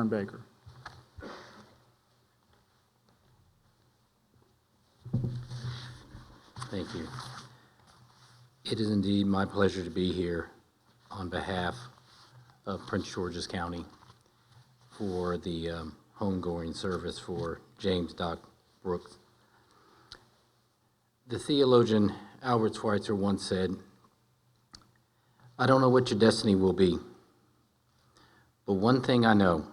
Baker. Thank you. It is indeed my pleasure to be here on behalf of Prince George's County for the homegoing service for James Doc Brooks. The theologian Albert Schweitzer once said, "I don't know what your destiny will be, but one thing I know,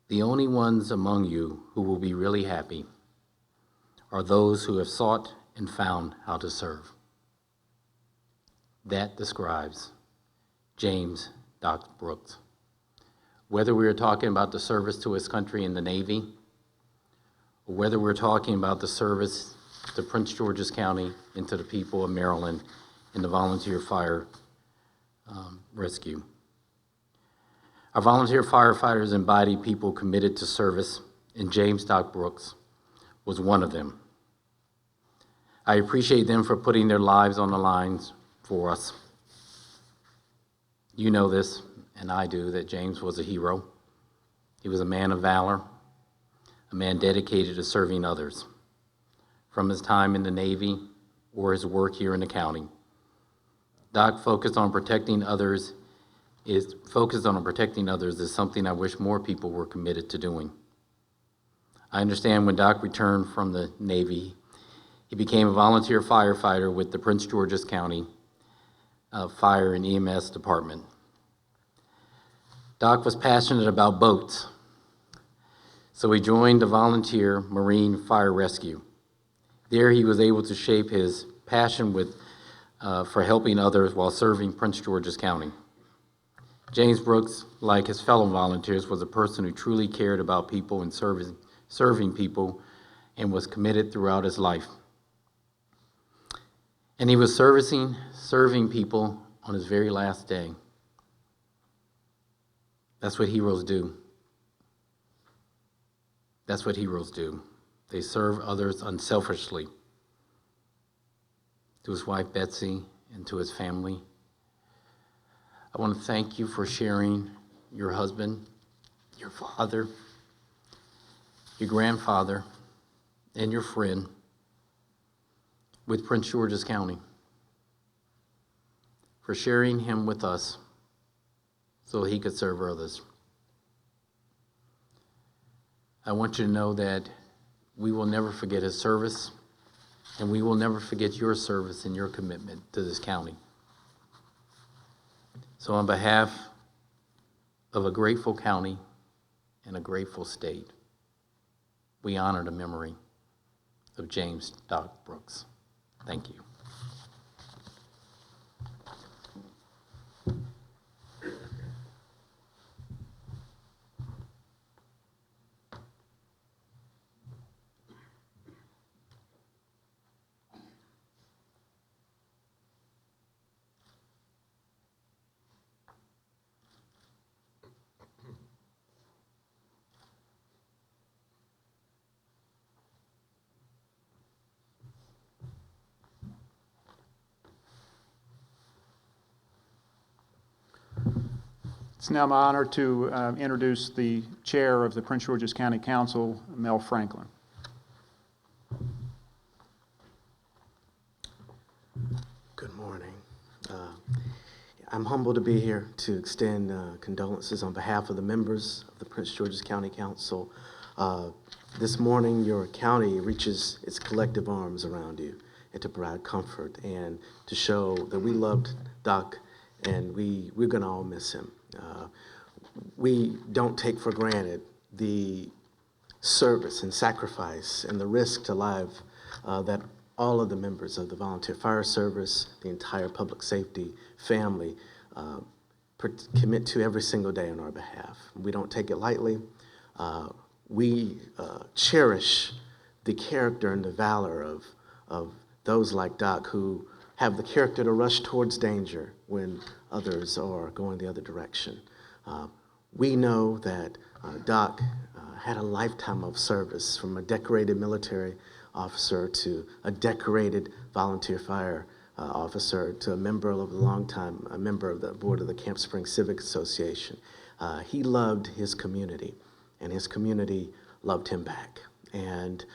the only ones among you who will be really happy are those who have sought and found how to serve." That describes James Doc Brooks. Whether we are talking about the service to his country in the Navy, or whether we're talking about the service to Prince George's County and to the people of Maryland in the volunteer fire rescue. Our volunteer firefighters embody people committed to service, and James Doc Brooks was one of them. I appreciate them for putting their lives on the lines for us. You know this, and I do, that James was a hero. He was a man of valor, a man dedicated to serving others. From his time in the Navy or his work here in the county, Doc focused on protecting others is something I wish more people were committed to doing. I understand when Doc returned from the Navy, he became a volunteer firefighter with the Prince George's County Fire and EMS Department. Doc was passionate about boats, so he joined the Volunteer Marine Fire Rescue. There he was able to shape his passion for helping others while serving Prince George's County. James Brooks, like his fellow volunteers, was a person who truly cared about people and serving people and was committed throughout his life. And he was serving people on his very last day. That's what heroes do. That's what heroes do. They serve others unselfishly. To his wife, Betsy, and to his family, I want to thank you for sharing your husband, your father, your grandfather, and your friend with Prince George's County, for sharing him with us so he could serve others. I want you to know that we will never forget his service, and we will never forget your service and your commitment to this county. So on behalf of a grateful county and a grateful state, we honor the memory of James Doc Brooks. Thank you. It's now my honor to introduce the chair of the Prince George's County Council, Mel Franklin. Good morning. I'm humbled to be here to extend condolences on behalf of the members of the Prince George's County Council. This morning, your county reaches its collective arms around you and to provide comfort and to show that we loved Doc, and we're going to all miss him. We don't take for granted the service and sacrifice and the risk to life that all of the members of the volunteer fire service, the entire public safety family commit to every single day on our behalf. We don't take it lightly. We cherish the character and the valor of those like Doc who have the character to rush towards danger when others are going the other direction. We know that Doc had a lifetime of service, from a decorated military officer to a decorated volunteer fire officer to a member of the board of the Camp Springs Civic Association. he loved his community, and his community loved him back. And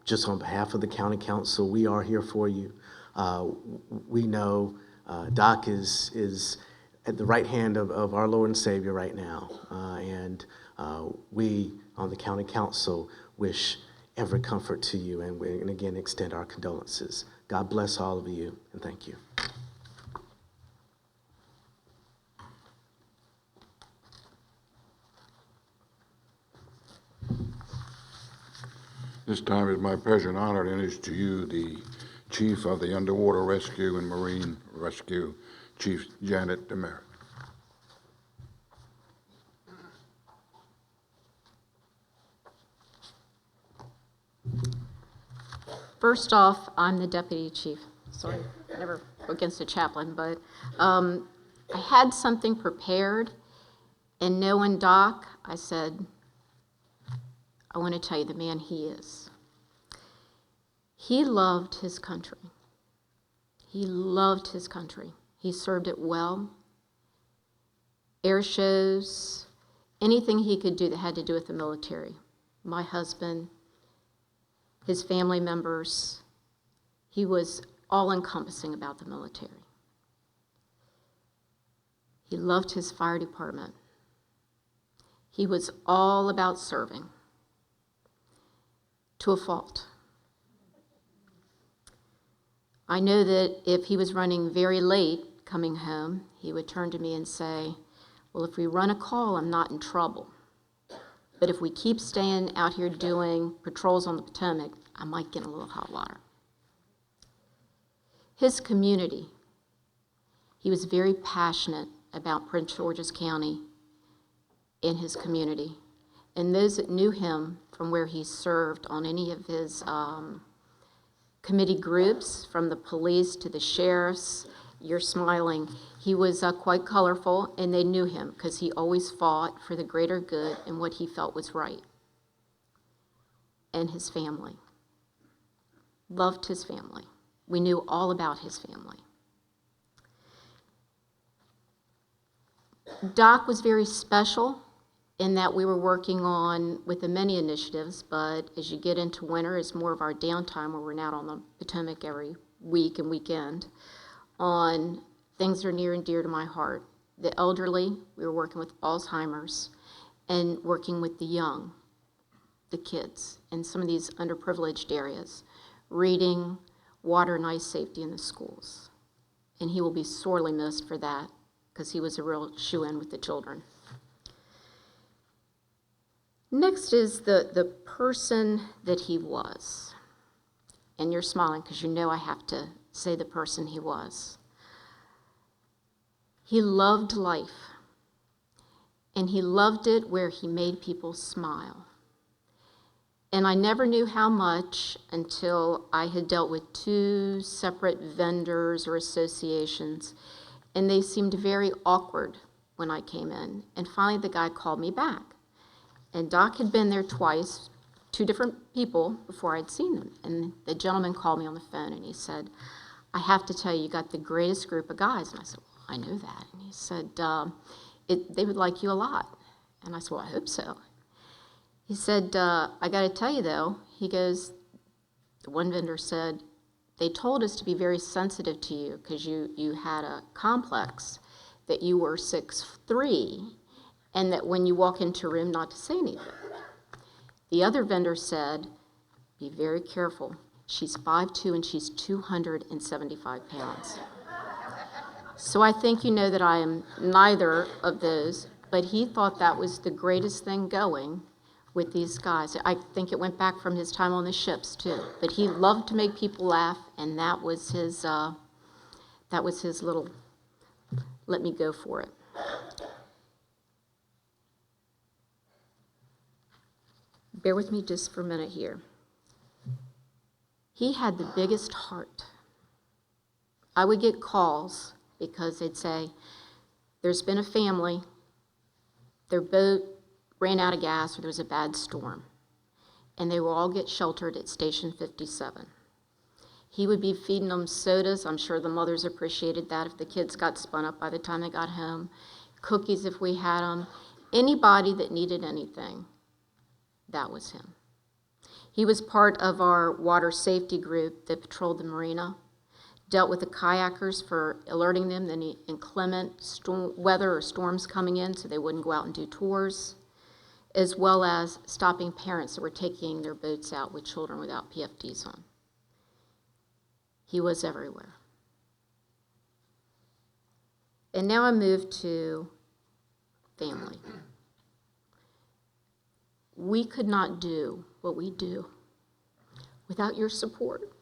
just on behalf of the county council, we are here for you. We know Doc is at the right hand of our Lord and Savior right now. And we on the county council wish every comfort to you, and again extend our condolences. God bless all of you, and thank you. This time it's my pleasure and honor to introduce to you the Chief of the Underwater Rescue and Marine Rescue, Chief Janet Demerit. First off, I'm the deputy chief. Sorry, never go against a chaplain, but I had something prepared, and knowing Doc, I said, I want to tell you the man he is. He loved his country. He loved his country. He served it well. Air shows, anything he could do that had to do with the military. My husband, his family members, he was all-encompassing about the military. He loved his fire department. He was all about serving, to a fault. I know that if he was running very late coming home, he would turn to me and say, well, if we run a call, I'm not in trouble. But if we keep staying out here doing patrols on the Potomac, I might get in a little hot water. His community, he was very passionate about Prince George's County and his community. And those that knew him from where he served on any of his committee groups, from the police to the sheriffs, you're smiling. He was quite colorful, and they knew him because he always fought for the greater good and what he felt was right. And his family. Loved his family. We knew all about his family. Doc was very special in that we were working on with the many initiatives, but as you get into winter, it's more of our downtime where we're out on the Potomac every week and weekend on things that are near and dear to my heart. The elderly, we were working with Alzheimer's, and working with the young, the kids, in some of these underprivileged areas, reading, water and ice safety in the schools. And he will be sorely missed for that because he was a real shoe-in with the children. Next is the person that he was. And you're smiling because you know I have to say the person he was. He loved life, and he loved it where he made people smile. And I never knew how much until I had dealt with 2 separate vendors or associations, and they seemed very awkward when I came in. And finally the guy called me back. And Doc had been there twice, 2 different people before I'd seen them. And the gentleman called me on the phone and he said, I have to tell you, you got the greatest group of guys. And I said, well, I know that. And he said, they would like you a lot. And I said, well, I hope so. He said, I got to tell you though, he goes, the one vendor said, they told us to be very sensitive to you because you had a complex that you were 6'3", and that when you walk into a room not to say anything. The other vendor said, be very careful. She's 5'2" and she's 275 pounds. So I think you know that I am neither of those, but he thought that was the greatest thing going with these guys. I think it went back from his time on the ships too, but he loved to make people laugh, and that was his little, let me go for it. Bear with me just for a minute here. He had the biggest heart. I would get calls because they'd say, there's been a family, their boat ran out of gas or there was a bad storm, and they will all get sheltered at Station 57. He would be feeding them sodas. I'm sure the mothers appreciated that if the kids got spun up by the time they got home. cookies if we had them. Anybody that needed anything, that was him. He was part of our water safety group that patrolled the marina, dealt with the kayakers for alerting them that any inclement weather or storms coming in so they wouldn't go out and do tours, as well as stopping parents that were taking their boats out with children without PFDs on. He was everywhere. And now I move to family. We could not do what we do without your support.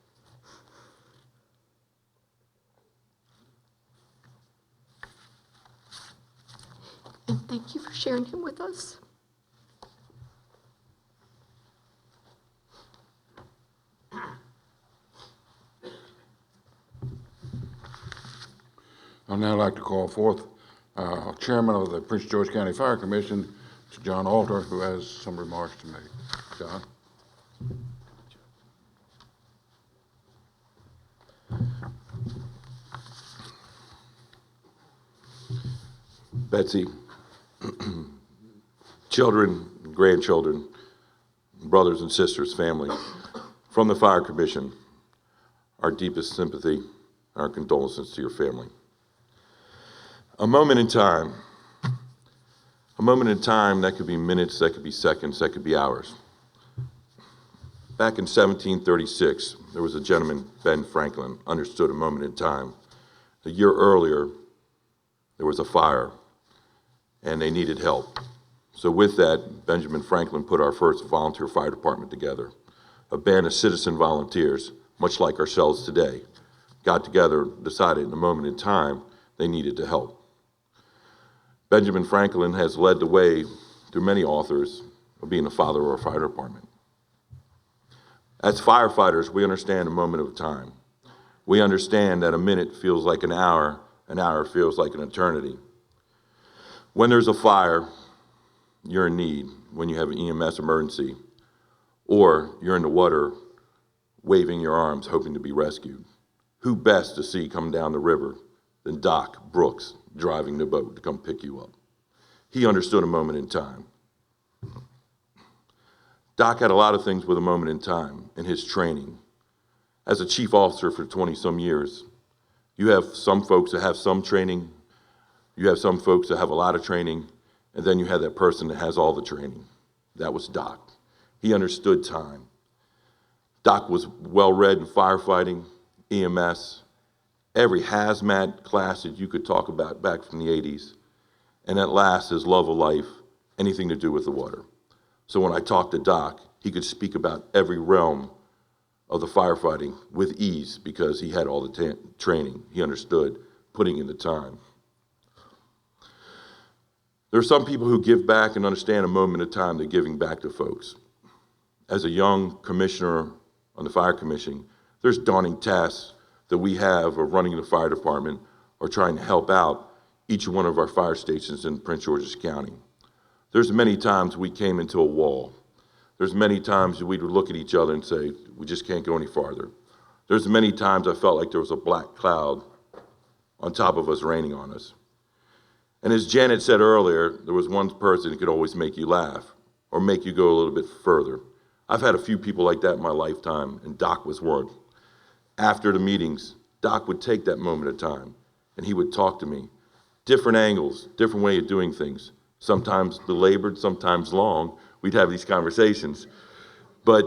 And thank you for sharing him with us. I'd now like to call forth Chairman of the Prince George County Fire Commission, Mr. John Alter, who has some remarks to make. John? Betsy, children, grandchildren, brothers and sisters, family, from the Fire Commission, our deepest sympathy and our condolences to your family. A moment in time that could be minutes, that could be seconds, that could be hours. Back in 1736, there was a gentleman, Ben Franklin, understood a moment in time. A year earlier, there was a fire, and they needed help. So with that, Benjamin Franklin put our first volunteer fire department together. A band of citizen volunteers, much like ourselves today, got together, decided in a moment in time they needed to help. Benjamin Franklin has led the way through many authors of being the father of our fire department. As firefighters, we understand a moment of time. We understand that a minute feels like an hour feels like an eternity. When there's a fire, you're in need. When you have an EMS emergency, or you're in the water waving your arms hoping to be rescued. Who best to see come down the river than Doc Brooks driving the boat to come pick you up? He understood a moment in time. Doc had a lot of things with a moment in time in his training. As a chief officer for 20-some years, you have some folks that have some training, you have some folks that have a lot of training, and then you have that person that has all the training. That was Doc. He understood time. Doc was well-read in firefighting, EMS, every hazmat class that you could talk about back from the 80s. And at last, his love of life, anything to do with the water. So when I talked to Doc, he could speak about every realm of the firefighting with ease because he had all the training. He understood putting in the time. There are some people who give back and understand a moment of time they're giving back to folks. As a young commissioner on the Fire Commission, there's daunting tasks that we have of running the fire department or trying to help out each one of our fire stations in Prince George's County. There's many times we came into a wall. There's many times we would look at each other and say, we just can't go any farther. There's many times I felt like there was a black cloud on top of us raining on us. And as Janet said earlier, there was one person who could always make you laugh or make you go a little bit further. I've had a few people like that in my lifetime, and Doc was one. After the meetings, Doc would take that moment of time, and he would talk to me. Different angles, different way of doing things. Sometimes belabored, sometimes long. We'd have these conversations. But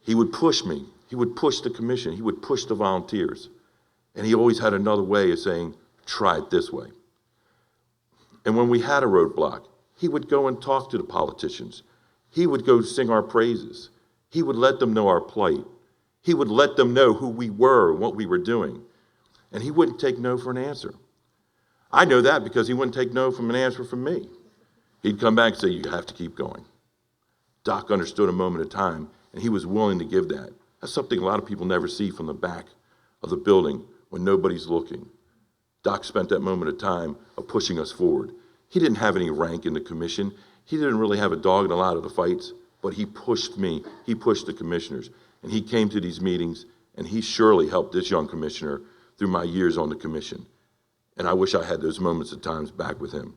he would push me. He would push the commission. He would push the volunteers. And he always had another way of saying, try it this way. And when we had a roadblock, he would go and talk to the politicians. He would go sing our praises. He would let them know our plight. He would let them know who we were and what we were doing. And he wouldn't take no for an answer. I know that because he wouldn't take no from an answer from me. He'd come back and say, you have to keep going. Doc understood a moment of time, and he was willing to give that. That's something a lot of people never see from the back of the building when nobody's looking. Doc spent that moment of time of pushing us forward. He didn't have any rank in the commission. He didn't really have a dog in a lot of the fights, but he pushed me. He pushed the commissioners, and he came to these meetings, and he surely helped this young commissioner through my years on the commission. And I wish I had those moments of times back with him.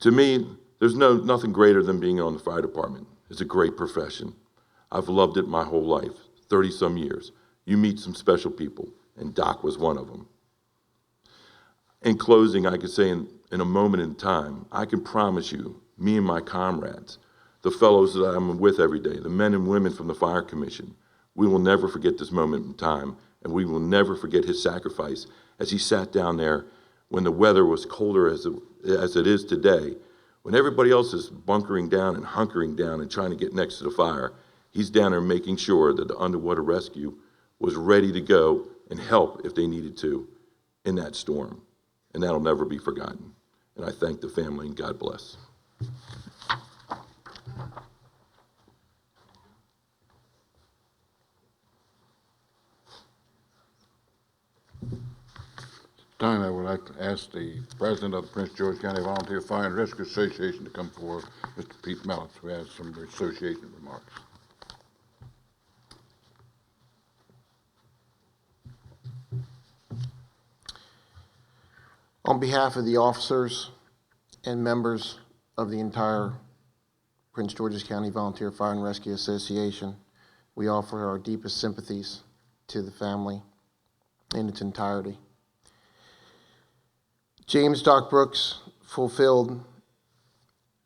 To me, there's nothing greater than being on the fire department. It's a great profession. I've loved it my whole life, 30-some years. You meet some special people, and Doc was one of them. In closing, I could say in a moment in time, I can promise you, me and my comrades, the fellows that I'm with every day, the men and women from the Fire Commission, we will never forget this moment in time, and we will never forget his sacrifice as he sat down there when the weather was colder as it is today. When everybody else is bunkering down and hunkering down and trying to get next to the fire, he's down there making sure that the underwater rescue was ready to go and help if they needed to in that storm. And that'll never be forgotten. And I thank the family, and God bless. Time I would like to ask the president of the Prince George County Volunteer Fire and Rescue Association to come forward, Mr. Pete Mellons, who has some association remarks. On behalf of the officers and members of the entire Prince George's County Volunteer Fire and Rescue Association, we offer our deepest sympathies to the family in its entirety. James Doc Brooks fulfilled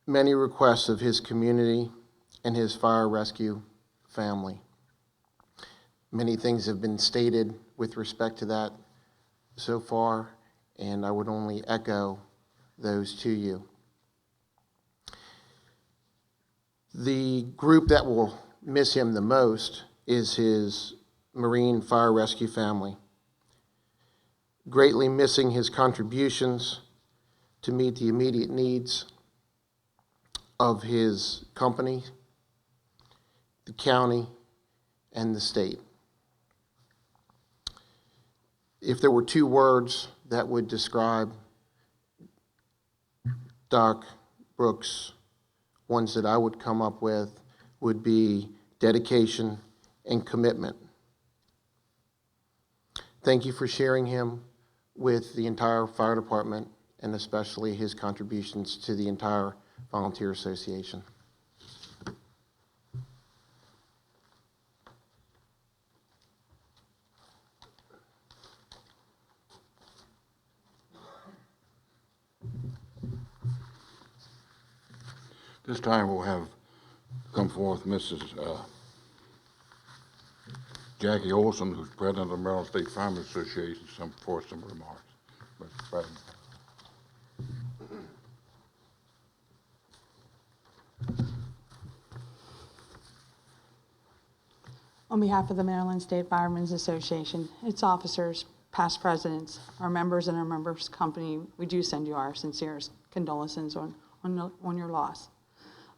many requests of his community and his fire rescue family. Many things have been stated with respect to that so far, and I would only echo those to you. The group that will miss him the most is his Marine fire rescue family, greatly missing his contributions to meet the immediate needs of his company, the county, and the state. If there were two words that would describe Doc Brooks, ones that I would come up with would be dedication and commitment. Thank you for sharing him with the entire fire department, and especially his contributions to the entire volunteer association. This time we'll have come forth Mrs. Jackie Olson, who's president of the Maryland State Firemen's Association, for some remarks. Mr. President. On behalf of the Maryland State Firemen's Association, its officers, past presidents, our members, and our members' company, we do send you our sincerest condolences on your loss.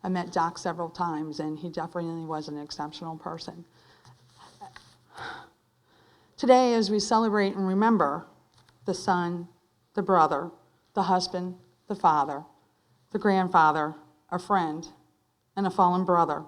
I met Doc several times, and he definitely was an exceptional person. Today, as we celebrate and remember the son, the brother, the husband, the father, the grandfather, a friend, and a fallen brother,